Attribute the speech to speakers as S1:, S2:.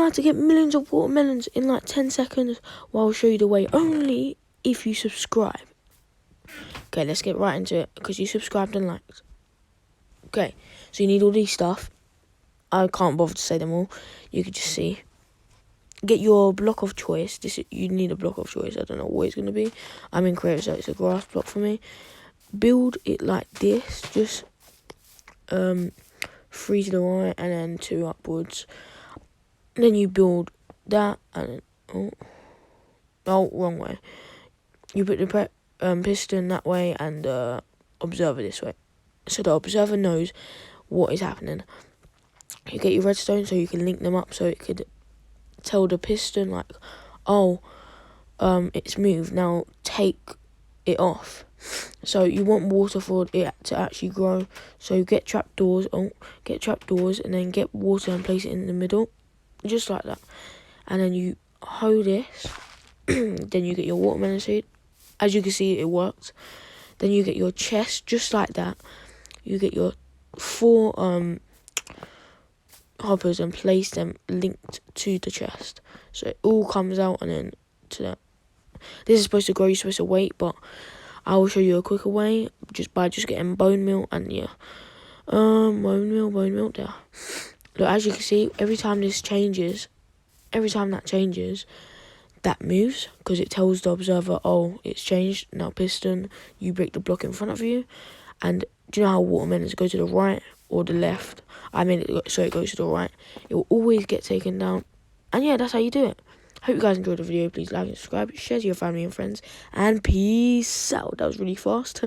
S1: how to get millions of watermelons in like 10 seconds. Well, I'll show you the way only if you subscribe. Okay, let's get right into it because you subscribed and liked. Okay, so you need all these stuff. I can't bother to say them all. You can just see. Get your block of choice. You need a block of choice. I don't know what it's going to be. I'm in creative, so it's a grass block for me. Build it like this. Just 3 to the right and then 2 upwards. Then you build that and then, wrong way. You put the piston that way and the observer this way. So the observer knows what is happening. You get your redstone so you can link them up so it could tell the piston like, it's moved, now take it off. So you want water for it to actually grow. So get trapdoors, and then get water and place it in the middle. Just like that. And then you hoe this. Then you get your watermelon seed. As you can see, it works. Then you get your chest, just like that. You get your 4 hoppers and place them linked to the chest. So it all comes out and then to that. This is supposed to grow, you're supposed to wait, but I will show you a quicker way by just getting bone meal and yeah. Bone meal there. Look, as you can see, every time that changes, that moves because it tells the observer, it's changed. Now piston, you break the block in front of you. And do you know how watermelons go to the right or the left? I made it so it goes to the right. It will always get taken down. And yeah, that's how you do it. Hope you guys enjoyed the video. Please like and subscribe, share to your family and friends. And peace out. That was really fast.